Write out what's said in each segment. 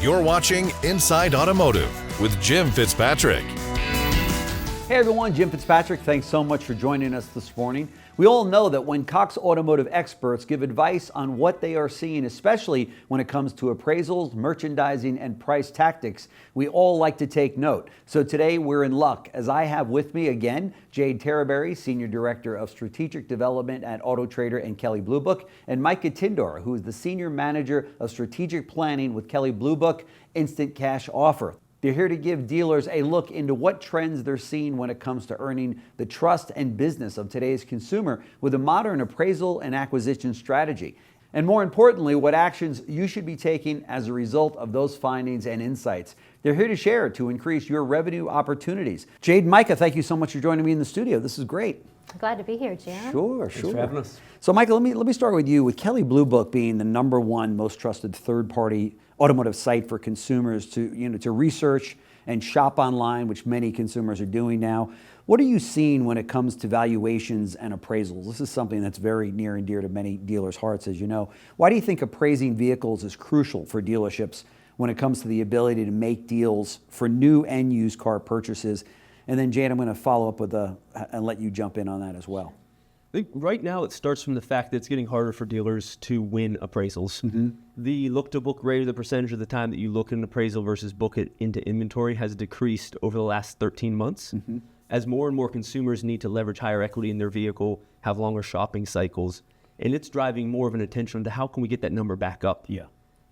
You're watching Inside Automotive with Jim Fitzpatrick. Hey everyone, Jim Fitzpatrick. Thanks so much for joining us this morning. We all know that when Cox Automotive experts give advice on what they are seeing, especially when it comes to appraisals, merchandising, and price tactics, we all like to take note. So today we're in luck, as I have with me again Jade Terreberry, Senior Director of Strategic Development at Auto Trader and Kelley Blue Book, and Micah Tindor, who is the Senior Manager of Strategic Planning with Kelley Blue Book Instant Cash Offer. They're here to give dealers a look into what trends they're seeing when it comes to earning the trust and business of today's consumer with a modern appraisal and acquisition strategy. And more importantly, what actions you should be taking as a result of those findings and insights. They're here to share to increase your revenue opportunities. Jade, Micah, thank you so much for joining me in the studio. This is great. Glad to be here, Jim. Sure. Thanks for having us. So, Micah, let me start with you. With Kelley Blue Book being the #1 most trusted third-party automotive site for consumers to research and shop online, which many consumers are doing now. What are you seeing when it comes to valuations and appraisals? This is something that's very near and dear to many dealers' hearts, as you know. Why do you think appraising vehicles is crucial for dealerships when it comes to the ability to make deals for new and used car purchases? And then, Jade, I'm going to follow up with and let you jump in on that as well. I think right now it starts from the fact that it's getting harder for dealers to win appraisals. Mm-hmm. The look-to-book rate, or the percentage of the time that you look at an appraisal versus book it into inventory, has decreased over the last 13 months. Mm-hmm. As more and more consumers need to leverage higher equity in their vehicle, have longer shopping cycles, and it's driving more of an attention to how can we get that number back up. Yeah.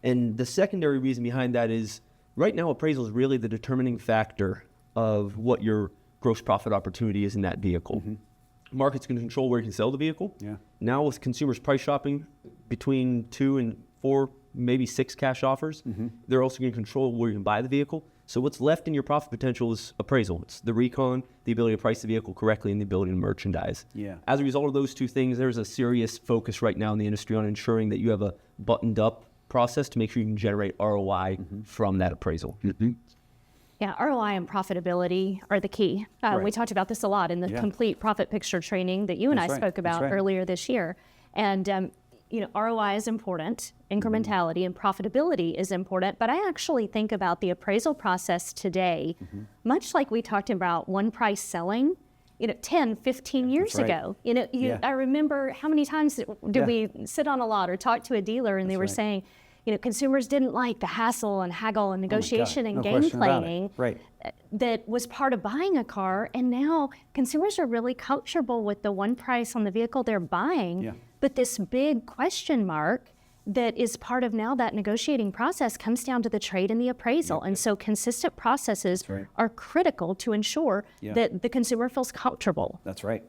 And the secondary reason behind that is right now appraisal is really the determining factor of what your gross profit opportunity is in that vehicle. Mm-hmm. Market's going to control where you can sell the vehicle. Yeah. Now with consumers price shopping between 2 and 4, maybe 6 cash offers, they're also going to control where you can buy the vehicle. So what's left in your profit potential is appraisal. It's the recon, the ability to price the vehicle correctly, and the ability to merchandise. Yeah. As a result of those two things, there's a serious focus right now in the industry on ensuring that you have a buttoned up process to make sure you can generate ROI from that appraisal. Mm-hmm. Yeah, ROI and profitability are the key. Right. We talked about this a lot in the complete profit picture training that you and I spoke about earlier this year. And ROI is important, incrementality and profitability is important, but I actually think about the appraisal process today, much like we talked about one price selling, 10, 15 years ago. I remember how many times did we sit on a lot or talk to a dealer and they were saying, consumers didn't like the hassle and haggle and negotiation and game playing that was part of buying a car. And now consumers are really comfortable with the one price on the vehicle they're buying. But this big question mark that is part of now that negotiating process comes down to the trade and the appraisal. And so consistent processes are critical to ensure that the consumer feels comfortable. That's right.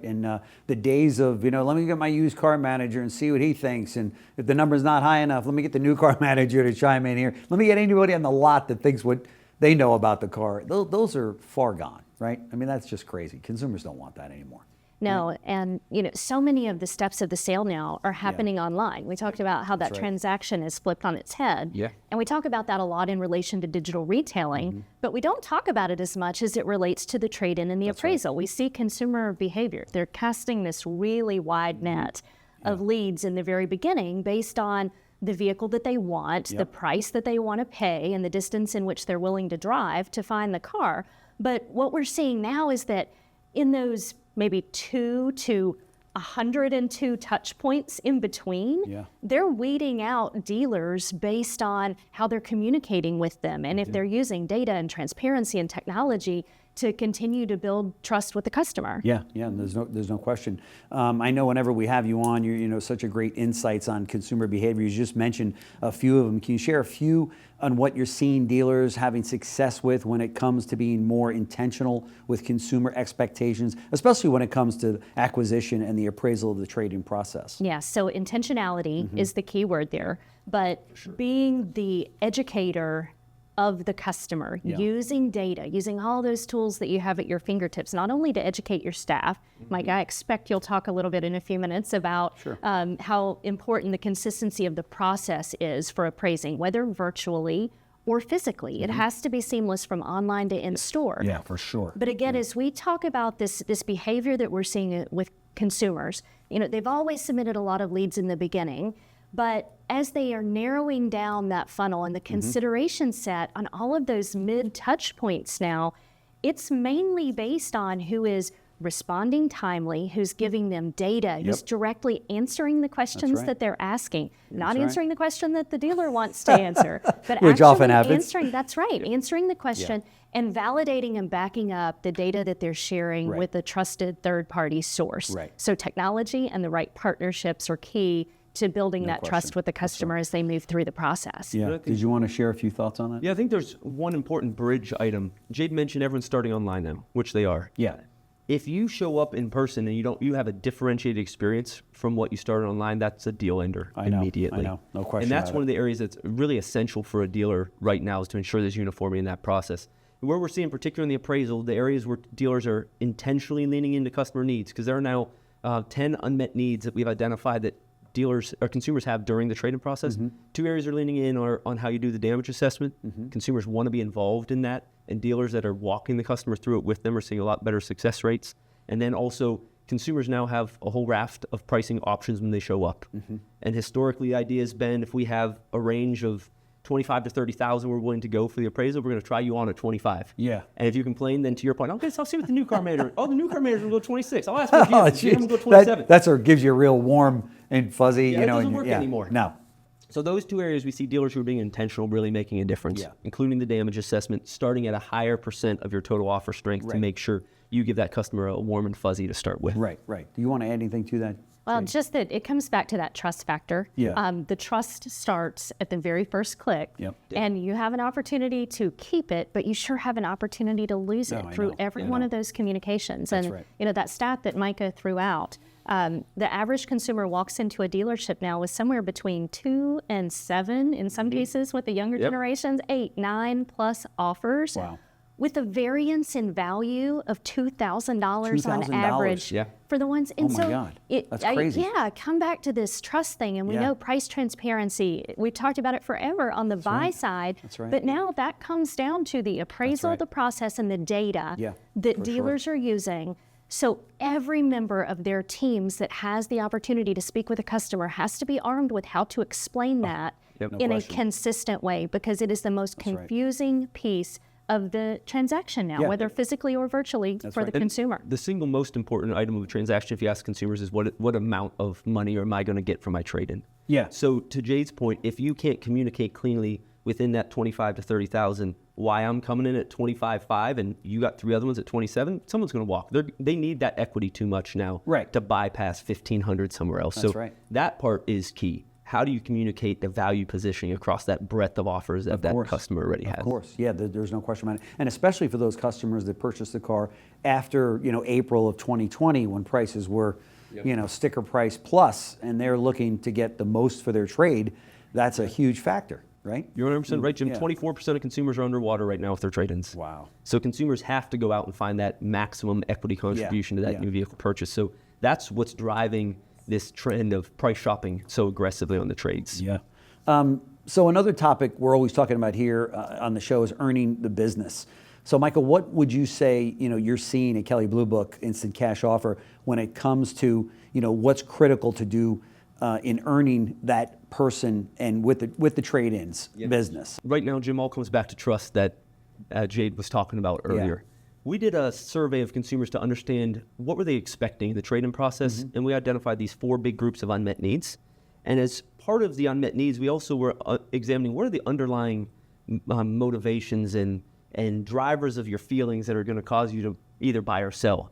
And the days of, let me get my used car manager and see what he thinks. And if the number's not high enough, let me get the new car manager to chime in here. Let me get anybody on the lot that thinks what they know about the car. Those are far gone, right? I mean, that's just crazy. Consumers don't want that anymore. No, and so many of the steps of the sale now are happening online. We talked about how that transaction is flipped on its head. Yeah. And we talk about that a lot in relation to digital retailing, but we don't talk about it as much as it relates to the trade-in and the appraisal. We see consumer behavior. They're casting this really wide net of leads in the very beginning based on the vehicle that they want, the price that they want to pay, and the distance in which they're willing to drive to find the car. But what we're seeing now is that in those maybe 2 to 102 touch points in between, they're weeding out dealers based on how they're communicating with them and if they're using data and transparency and technology to continue to build trust with the customer. Yeah, and there's no question. I know whenever we have you on, you're such a great insights on consumer behavior. You just mentioned a few of them. Can you share a few on what you're seeing dealers having success with when it comes to being more intentional with consumer expectations, especially when it comes to acquisition and the appraisal of the trading process? Yeah, so intentionality is the key word there, but being the educator of the customer, using data, using all those tools that you have at your fingertips, not only to educate your staff. Mike, I expect you'll talk a little bit in a few minutes about how important the consistency of the process is for appraising, whether virtually or physically. It has to be seamless from online to in-store. Yeah, for sure. But again, as we talk about this behavior that we're seeing with consumers, they've always submitted a lot of leads in the beginning, But as they are narrowing down that funnel and the consideration set on all of those mid-touch points now, it's mainly based on who is responding timely, who's giving them data, who's directly answering the questions that they're asking, not answering the question that the dealer wants to answer, but which actually often happens. Answering the question and validating and backing up the data that they're sharing with a trusted third-party source. So technology and the right partnerships are key to building that trust with the customer as they move through the process. Did you want to share a few thoughts on that? Yeah, I think there's one important bridge item. Jade mentioned everyone's starting online now, which they are. Yeah. If you show up in person and you have a differentiated experience from what you started online, that's a deal ender immediately. I know, no question. And that's one of the areas that's really essential for a dealer right now, is to ensure there's uniformity in that process. And where we're seeing, particularly in the appraisal, the areas where dealers are intentionally leaning into customer needs, because there are now 10 unmet needs that we've identified that dealers or consumers have during the trade-in process. 2 areas are leaning in are on how you do the damage assessment. Consumers want to be involved in that, and dealers that are walking the customer through it with them are seeing a lot better success rates. And then also, consumers now have a whole raft of pricing options when they show up. And historically, the idea has been, if we have a range of 25 to 30,000 we're willing to go for the appraisal, we're going to try you on at 25. Yeah. And if you complain, then to your point, okay, so I'll see what the new car manager, the new car manager will go 26. I'll ask for GM will go 27. That sort of gives you a real warm and fuzzy, it doesn't work anymore. No. So those 2 areas, we see dealers who are being intentional really making a difference, including the damage assessment, starting at a higher % of your total offer strength to make sure you give that customer a warm and fuzzy to start with. Right. Do you want to add anything to that? Well, just that it comes back to that trust factor. The trust starts at the very first click, and you have an opportunity to keep it, but you sure have an opportunity to lose it through every one of those communications. That's and you know, that stat that Micah threw out, the average consumer walks into a dealership now with somewhere between 2 and 7, in some cases with the younger generations, 8, 9 plus offers. Wow. With a variance in value of $2,000 on average for the ones. And oh my God, that's crazy. Come back to this trust thing, and we know price transparency. We've talked about it forever on the buy side, but now that comes down to the appraisal, the process, and the data that dealers are using. So every member of their teams that has the opportunity to speak with a customer has to be armed with how to explain that in a consistent way, because it is the most confusing piece of the transaction now, whether physically or virtually for the consumer. The single most important item of the transaction, if you ask consumers, is what amount of money am I going to get for my trade-in? So to Jade's point, if you can't communicate cleanly within that 25 to 30,000, why I'm coming in at 25.5 and you got 3 other ones at 27, someone's going to walk. They need that equity too much now to bypass 1,500 somewhere else. That part is key. How do you communicate the value positioning across that breadth of offers that customer already has? Of course, there's no question about it. And especially for those customers that purchased the car after April of 2020, when prices were sticker price plus, and they're looking to get the most for their trade, that's a huge factor, right? You're 100% right, Jim. 24% of consumers are underwater right now with their trade-ins. Wow. So consumers have to go out and find that maximum equity contribution to that new vehicle purchase. So that's what's driving this trend of price shopping so aggressively on the trades. So another topic we're always talking about here on the show is earning the business. So Michael, what would you say you're seeing at Kelley Blue Book Instant Cash Offer when it comes to what's critical to do in earning that person and with the trade-ins business? Right now, Jim, all comes back to trust that Jade was talking about earlier. We did a survey of consumers to understand what were they expecting in the trade-in process, and we identified these 4 big groups of unmet needs. And as part of the unmet needs, we also were examining what are the underlying motivations and drivers of your feelings that are going to cause you to either buy or sell.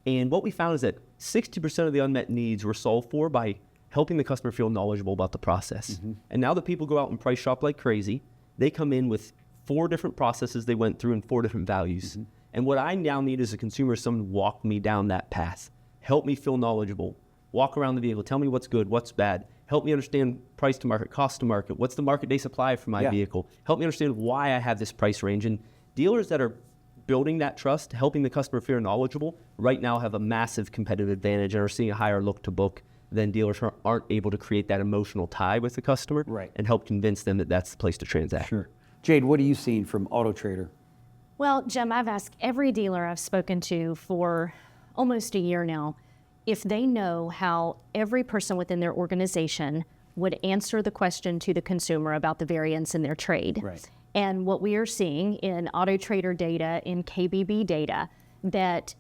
And what we found is that 60% of the unmet needs were solved for by helping the customer feel knowledgeable about the process. And now that people go out and price shop like crazy, they come in with 4 different processes they went through and 4 different values. And what I now need as a consumer is someone to walk me down that path, help me feel knowledgeable, walk around the vehicle, tell me what's good, what's bad, help me understand price to market, cost to market, what's the market day supply for my vehicle, help me understand why I have this price range. And dealers that are building that trust, helping the customer feel knowledgeable, right now have a massive competitive advantage and are seeing a higher look to book than dealers who aren't able to create that emotional tie with the customer and help convince them that that's the place to transact. Jade, what are you seeing from Auto Trader? Well, Jim, I've asked every dealer I've spoken to for almost a year now if they know how every person within their organization would answer the question to the consumer about the variance in their trade. Right. And what we are seeing in Auto Trader data, in KBB data, that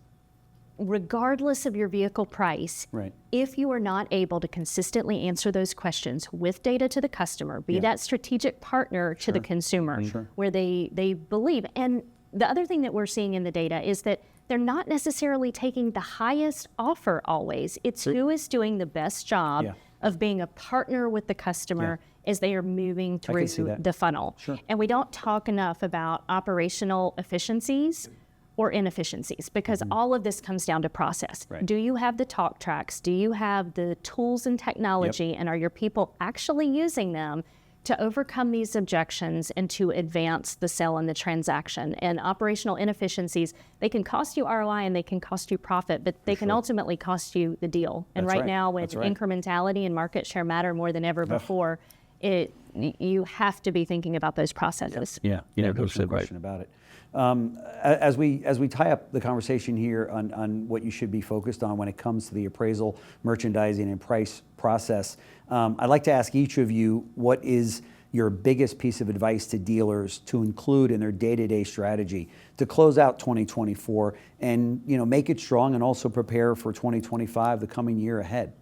regardless of your vehicle price, right, if you are not able to consistently answer those questions with data to the customer, be that strategic partner to the consumer, where they believe. And the other thing that we're seeing in the data is that they're not necessarily taking the highest offer always. It's who is doing the best job of being a partner with the customer as they are moving through the funnel. And we don't talk enough about operational efficiencies or inefficiencies, because all of this comes down to process. Do you have the talk tracks? Do you have the tools and technology? And are your people actually using them to overcome these objections and to advance the sale and the transaction? And operational inefficiencies, they can cost you ROI and they can cost you profit, but they can ultimately cost you the deal. And right now, with incrementality and market share matter more than ever before, you have to be thinking about those processes. There's no question about it. As we tie up the conversation here on what you should be focused on when it comes to the appraisal, merchandising, and price process, I'd like to ask each of you, what is your biggest piece of advice to dealers to include in their day-to-day strategy to close out 2024 and make it strong and also prepare for 2025, the coming year ahead?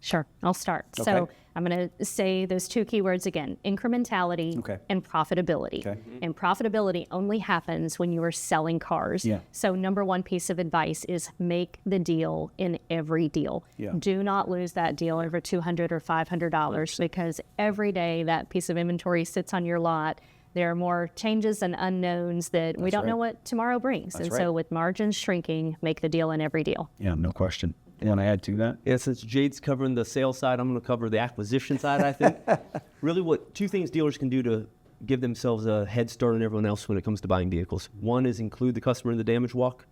Sure, I'll start. Okay. So I'm going to say those two keywords again: incrementality and profitability. And profitability only happens when you are selling cars. So number one piece of advice is make the deal in every deal. Do not lose that deal over $200 or $500, because every day that piece of inventory sits on your lot, there are more changes and unknowns that we don't know what tomorrow brings. So with margins shrinking, make the deal in every deal. Yeah, no question. You want to add to that? Yeah, since Jade's covering the sales side, I'm going to cover the acquisition side, I think. Really, what two things dealers can do to give themselves a head start on everyone else when it comes to buying vehicles. One is include the customer in the damage walk.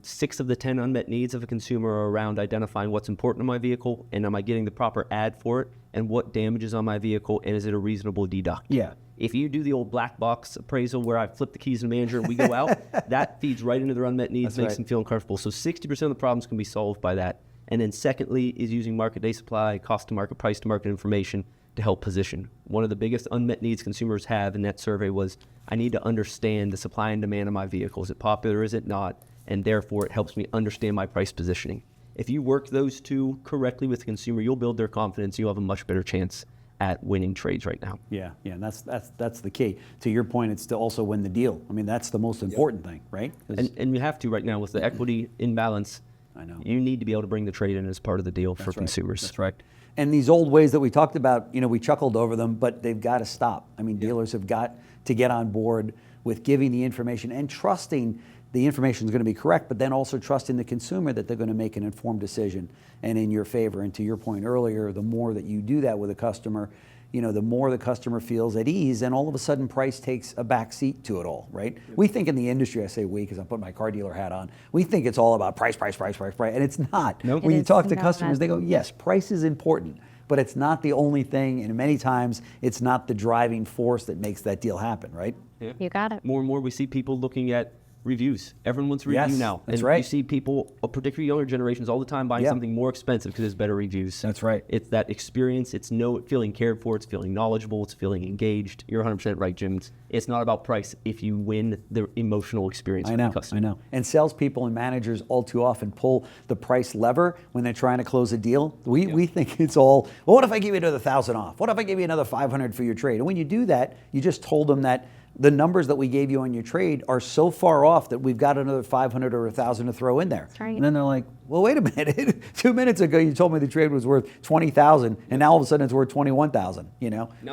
6 of the 10 unmet needs of a consumer are around identifying what's important in my vehicle, and am I getting the proper ad for it, and what damage is on my vehicle, and is it a reasonable deduct? If you do the old black box appraisal where I flip the keys to the manager and we go out, that feeds right into their unmet needs, makes them feel uncomfortable. So 60% of the problems can be solved by that. And then secondly is using market day supply, cost to market, price to market information to help position. One of the biggest unmet needs consumers have in that survey was, I need to understand the supply and demand of my vehicle. Is it popular, is it not? And therefore it helps me understand my price positioning. If you work those two correctly with the consumer, you'll build their confidence. You'll have a much better chance at winning trades right now. And that's the key. To your point, it's to also win the deal. I mean, that's the most important thing, right? And you have to right now with the equity imbalance. I know. You need to be able to bring the trade in as part of the deal for consumers. That's right. And these old ways that we talked about, we chuckled over them, but they've got to stop. I mean, dealers have got to get on board with giving the information and trusting the information is going to be correct, but then also trusting the consumer that they're going to make an informed decision and in your favor. And to your point earlier, the more that you do that with a customer, the more the customer feels at ease, and all of a sudden price takes a back seat to it all, right? We think in the industry, I say we because I'm putting my car dealer hat on, we think it's all about price, and it's not. Nope. When you talk to customers, they go, yes, price is important, but it's not the only thing, and many times it's not the driving force that makes that deal happen, right? You got it. More and more we see people looking at reviews. Everyone wants a review now. That's and right. You see people, particularly younger generations, all the time buying something more expensive because there's better reviews. That's right. It's that experience. It's feeling cared for. It's feeling knowledgeable. It's feeling engaged. You're 100% right, Jim. It's not about price if you win the emotional experience with the customer. I know. And salespeople and managers all too often pull the price lever when they're trying to close a deal. We think it's all, well, what if I give you another 1,000 off? What if I give you another 500 for your trade? And when you do that, you just told them that the numbers that we gave you on your trade are so far off that we've got another 500 or 1,000 to throw in there. That's right. And then they're like, well, wait a minute. 2 minutes ago, you told me the trade was worth 20,000, and now all of a sudden it's worth 21,000.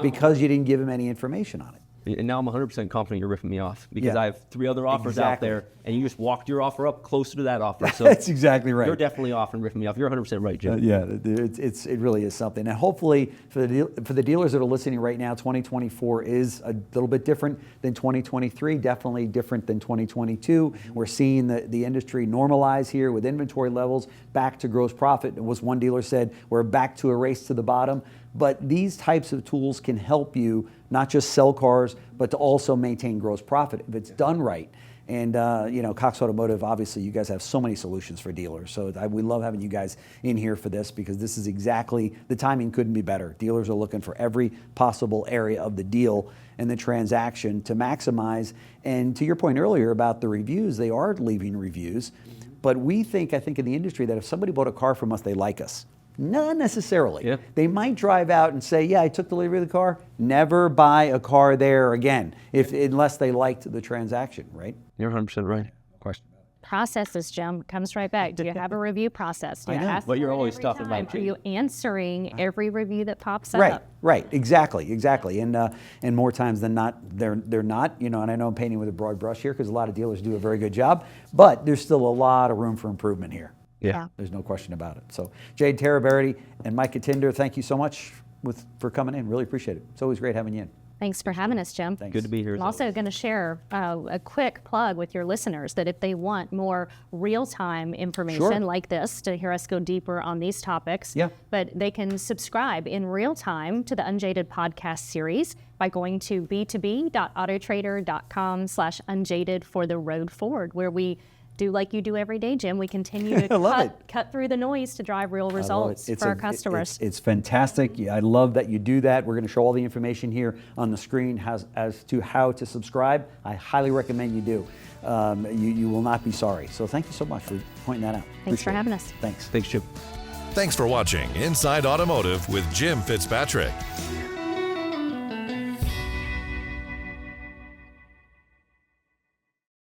Because you didn't give them any information on it. And now I'm 100% confident you're ripping me off because I have 3 other offers out there, and you just walked your offer up closer to that offer. So that's exactly right. You're definitely off and ripping me off. You're 100% right, Jim. It really is something. And hopefully for the dealers that are listening right now, 2024 is a little bit different than 2023, definitely different than 2022. We're seeing the industry normalize here with inventory levels back to gross profit. It was one dealer said, we're back to a race to the bottom. But these types of tools can help you not just sell cars, but to also maintain gross profit if it's done right. And Cox Automotive, obviously, you guys have so many solutions for dealers. So we love having you guys in here for this, because this is exactly, the timing couldn't be better. Dealers are looking for every possible area of the deal and the transaction to maximize. And to your point earlier about the reviews, they are leaving reviews. But I think in the industry, that if somebody bought a car from us, they like us. Not necessarily. Yeah. They might drive out and say, yeah, I took delivery of the car. Never buy a car there again, unless they liked the transaction, right? You're 100% right. Question. Processes, Jim, comes right back. Do you have a review process? Do you I know. ask But you're for it always every talking time? about Are you answering every review that pops Right, up? right, exactly. And more times than not, they're not. And I know I'm painting with a broad brush here, because a lot of dealers do a very good job, but there's still a lot of room for improvement here. Yeah. There's no question about it. So Jade, Terreberry, and Micah Tindor, thank you so much for coming in. Really appreciate it. It's always great having you in. Thanks for having us, Jim. Thanks. Good to be here. I'm also going to share a quick plug with your listeners that if they want more real-time information like this to hear us go deeper on these topics, but they can subscribe in real time to the Unjaded podcast series by going to b2b.autotrader.com/unjaded for the road forward, where we do like you do every day, Jim. We continue to cut through the noise to drive real results for our customers. It's fantastic. I love that you do that. We're going to show all the information here on the screen as to how to subscribe. I highly recommend you do. You will not be sorry. So thank you so much for pointing that out. Thanks for having us. Thanks. Thanks, Jim. Thanks for watching Inside Automotive with Jim Fitzpatrick.